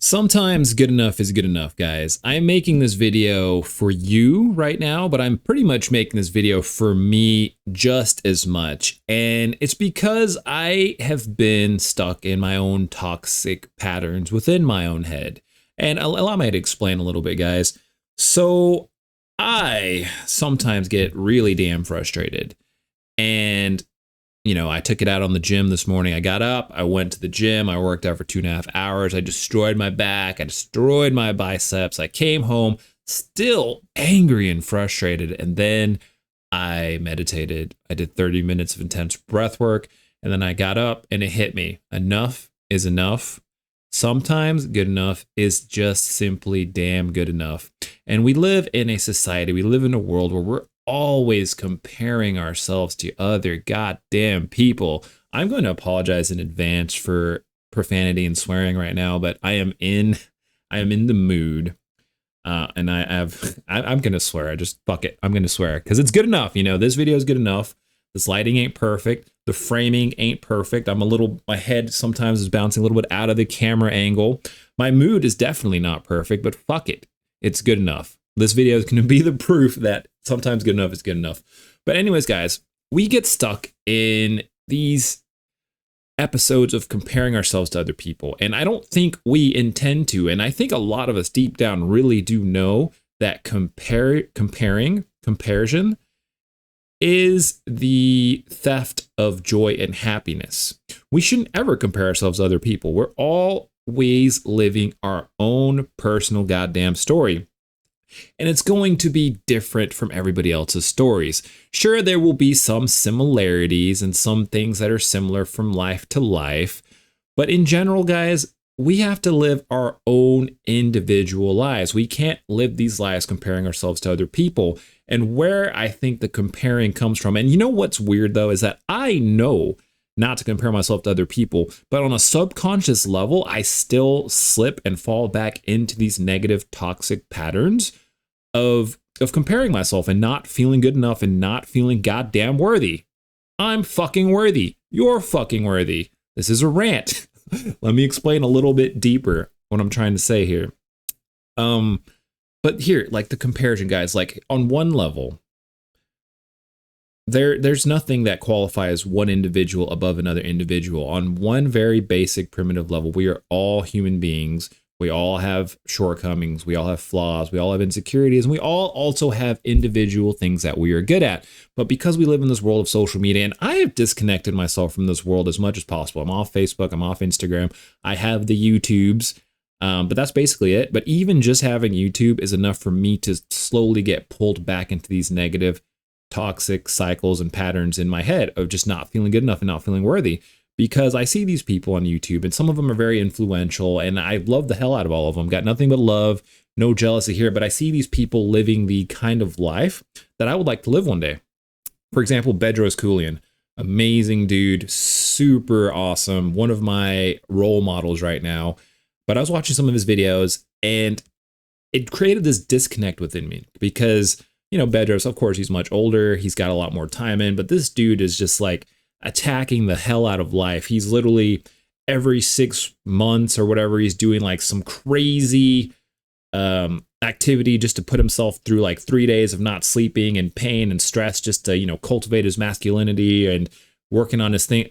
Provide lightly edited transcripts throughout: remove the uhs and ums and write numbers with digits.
Sometimes good enough is good enough, guys. I'm making this video for you right now, but I'm pretty much making this video for me just as much. And it's because I have been stuck in my own toxic patterns within my own head. And allow me to explain a little bit, guys. So I sometimes get really damn frustrated. And I took it out on the gym this morning. I got up, I went to the gym, I worked out for 2.5 hours. I destroyed my back, I destroyed my biceps. I came home still angry and frustrated. And then I meditated. I did 30 minutes of intense breath work. And then I got up and it hit me. Enough is enough. Sometimes good enough is just simply damn good enough. And we live in a society, we live in a world where we're always comparing ourselves to other goddamn people. I'm going to apologize in advance for profanity and swearing right now, but I am in the mood. And I'm going to swear. Fuck it. I'm going to swear because it's good enough. This video is good enough. This lighting ain't perfect. The framing ain't perfect. My head sometimes is bouncing a little bit out of the camera angle. My mood is definitely not perfect, but fuck it. It's good enough. This video is going to be the proof that sometimes good enough is good enough. But anyways, guys, we get stuck in these episodes of comparing ourselves to other people. And I don't think we intend to. And I think a lot of us deep down really do know that comparison is the theft of joy and happiness. We shouldn't ever compare ourselves to other people. We're always living our own personal goddamn story. And it's going to be different from everybody else's stories. Sure, there will be some similarities and some things that are similar from life to life. But in general, guys, we have to live our own individual lives. We can't live these lives comparing ourselves to other people. And where I think the comparing comes from, and you know what's weird though, is that I know not to compare myself to other people, but on a subconscious level, I still slip and fall back into these negative, toxic patterns of comparing myself and not feeling good enough and not feeling goddamn worthy. I'm fucking worthy. You're fucking worthy. This is a rant. Let me explain a little bit deeper what I'm trying to say here. But here, like the comparison, guys, like on one level, there's nothing that qualifies one individual above another individual. On one very basic primitive level, we are all human beings. We all have shortcomings. We all have flaws. We all have insecurities. And we all also have individual things that we are good at. But because we live in this world of social media, and I have disconnected myself from this world as much as possible. I'm off Facebook. I'm off Instagram. I have the YouTubes. But that's basically it. But even just having YouTube is enough for me to slowly get pulled back into these negative, toxic cycles and patterns in my head of just not feeling good enough and not feeling worthy. Because I see these people on YouTube and some of them are very influential and I love the hell out of all of them. Got nothing but love, no jealousy here. But I see these people living the kind of life that I would like to live one day. For example, Bedros, amazing dude, super awesome. One of my role models right now. But I was watching some of his videos and it created this disconnect within me because, Bedros, of course, he's much older. He's got a lot more time in, but this dude is just like attacking the hell out of life. He's literally every 6 months or whatever, he's doing like some crazy activity just to put himself through like 3 days of not sleeping and pain and stress just to, cultivate his masculinity and working on his thing.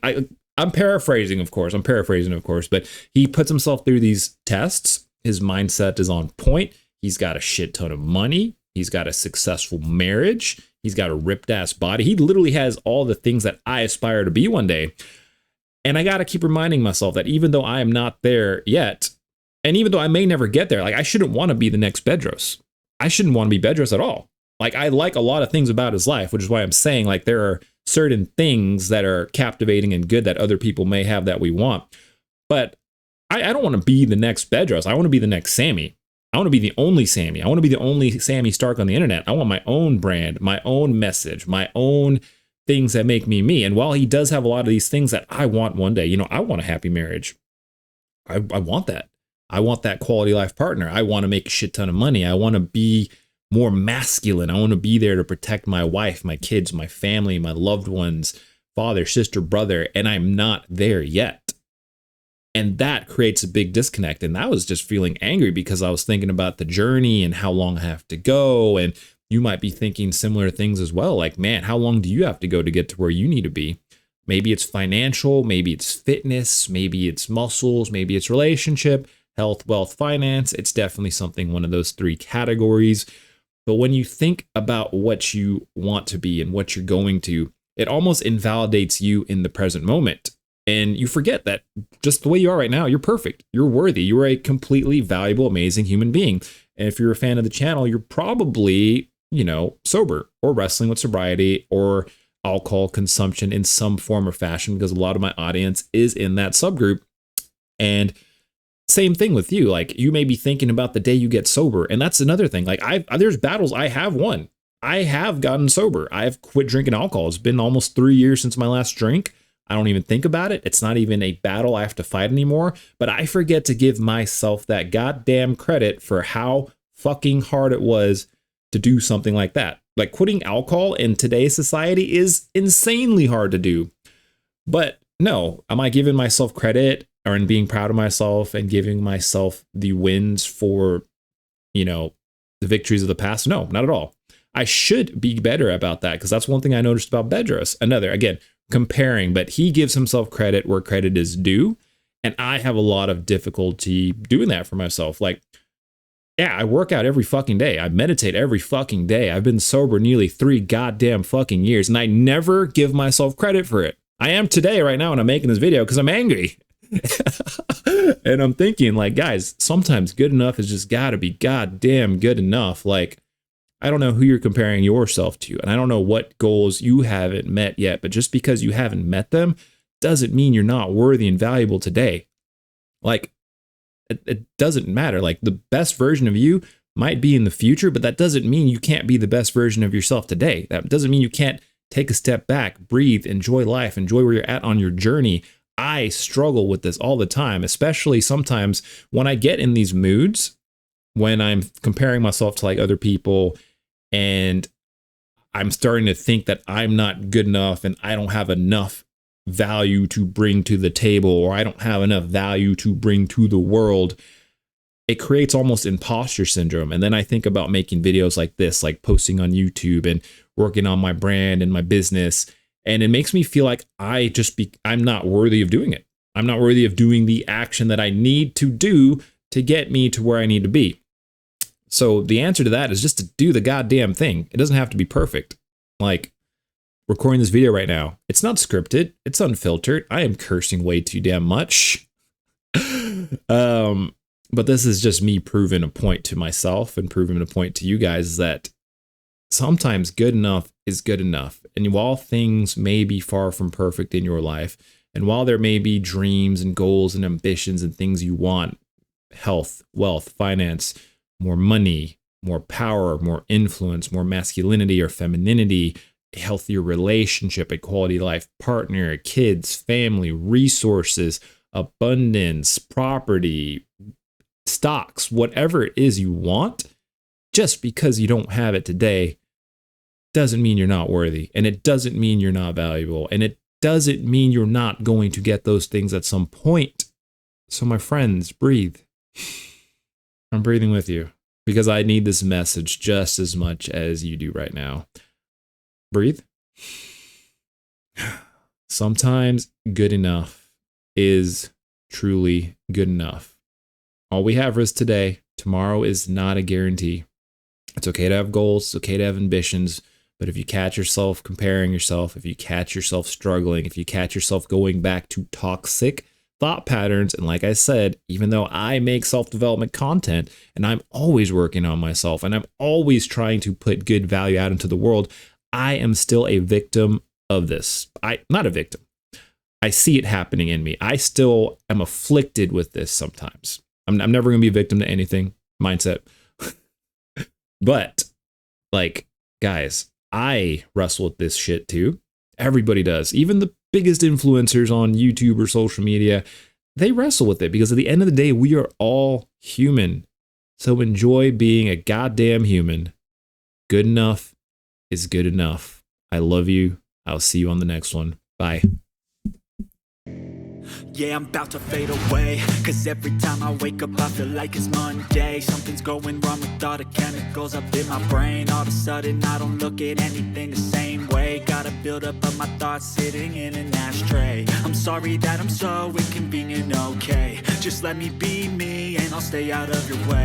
I'm paraphrasing, of course, but he puts himself through these tests. His mindset is on point. He's got a shit ton of money. He's got a successful marriage. He's got a ripped ass body. He literally has all the things that I aspire to be one day. And I got to keep reminding myself that even though I am not there yet, and even though I may never get there, like I shouldn't want to be the next Bedros. I shouldn't want to be Bedros at all. Like I like a lot of things about his life, which is why I'm saying like there are certain things that are captivating and good that other people may have that we want. But I don't want to be the next Bedros. I want to be the next Sammy. I want to be the only Sammy. I want to be the only Sammy Stark on the internet. I want my own brand, my own message, my own things that make me me. And while he does have a lot of these things that I want one day, I want a happy marriage. I want that. I want that quality life partner. I want to make a shit ton of money. I want to be more masculine. I want to be there to protect my wife, my kids, my family, my loved ones, father, sister, brother. And I'm not there yet. And that creates a big disconnect. And I was just feeling angry because I was thinking about the journey and how long I have to go. And you might be thinking similar things as well. Like, man, how long do you have to go to get to where you need to be? Maybe it's financial, maybe it's fitness, maybe it's muscles, maybe it's relationship, health, wealth, finance. It's definitely something, one of those three categories. But when you think about what you want to be and what you're going to, it almost invalidates you in the present moment. And you forget that just the way you are right now, you're perfect. You're worthy. You're a completely valuable, amazing human being. And if you're a fan of the channel, you're probably, sober or wrestling with sobriety or alcohol consumption in some form or fashion, because a lot of my audience is in that subgroup. And same thing with you. Like, you may be thinking about the day you get sober. And that's another thing. Like, there's battles I have won. I have gotten sober. I've quit drinking alcohol. It's been almost 3 years since my last drink. I don't even think about it. It's not even a battle I have to fight anymore. But I forget to give myself that goddamn credit for how fucking hard it was to do something like that. Like, quitting alcohol in today's society is insanely hard to do. But no, am I giving myself credit or in being proud of myself and giving myself the wins for, the victories of the past? No, not at all. I should be better about that, because that's one thing I noticed about Bedros. Another, again, comparing, but he gives himself credit where credit is due. And I have a lot of difficulty doing that for myself. Like, yeah, I work out every fucking day. I meditate every fucking day. I've been sober nearly 3 goddamn fucking years, and I never give myself credit for it. I am today right now when I'm making this video because I'm angry. And I'm thinking, like, guys, sometimes good enough is just gotta be goddamn good enough. Like, I don't know who you're comparing yourself to, and I don't know what goals you haven't met yet, but just because you haven't met them doesn't mean you're not worthy and valuable today. Like, it doesn't matter. Like, the best version of you might be in the future, but that doesn't mean you can't be the best version of yourself today. That doesn't mean you can't take a step back, breathe, enjoy life, enjoy where you're at on your journey. I struggle with this all the time, especially sometimes when I get in these moods, when I'm comparing myself to like other people, and I'm starting to think that I'm not good enough and I don't have enough value to bring to the table, or I don't have enough value to bring to the world. It creates almost imposter syndrome. And then I think about making videos like this, like posting on YouTube and working on my brand and my business. And it makes me feel like I'm not worthy of doing it. I'm not worthy of doing the action that I need to do to get me to where I need to be. So the answer to that is just to do the goddamn thing. It doesn't have to be perfect. Like, recording this video right now, it's not scripted. It's unfiltered. I am cursing way too damn much. But this is just me proving a point to myself and proving a point to you guys that sometimes good enough is good enough. And while things may be far from perfect in your life, and while there may be dreams and goals and ambitions and things you want, health, wealth, finance, more money, more power, more influence, more masculinity or femininity, a healthier relationship, a quality life partner, kids, family, resources, abundance, property, stocks, whatever it is you want, just because you don't have it today doesn't mean you're not worthy. And it doesn't mean you're not valuable. And it doesn't mean you're not going to get those things at some point. So my friends, breathe. I'm breathing with you because I need this message just as much as you do right now. Breathe. Sometimes good enough is truly good enough. All we have is today. Tomorrow is not a guarantee. It's okay to have goals. It's okay to have ambitions. But if you catch yourself comparing yourself, if you catch yourself struggling, if you catch yourself going back to toxic thought patterns, and like I said, even though I make self-development content and I'm always working on myself and I'm always trying to put good value out into the world, I am still a victim of this. Not a victim. I see it happening in me. I still am afflicted with this sometimes. I'm never going to be a victim to anything. Mindset. But, like, guys, I wrestle with this shit too. Everybody does. Even the biggest influencers on YouTube or social media, they wrestle with it because at the end of the day, we are all human. So enjoy being a goddamn human. Good enough is good enough. I love you. I'll see you on the next one. Bye. Yeah, I'm about to fade away, cause every time I wake up I feel like it's Monday. Something's going wrong with all the chemicals up in my brain. All of a sudden I don't look at anything the same way. Gotta build up of my thoughts sitting in an ashtray. I'm sorry that I'm so inconvenient, okay. Just let me be me and I'll stay out of your way.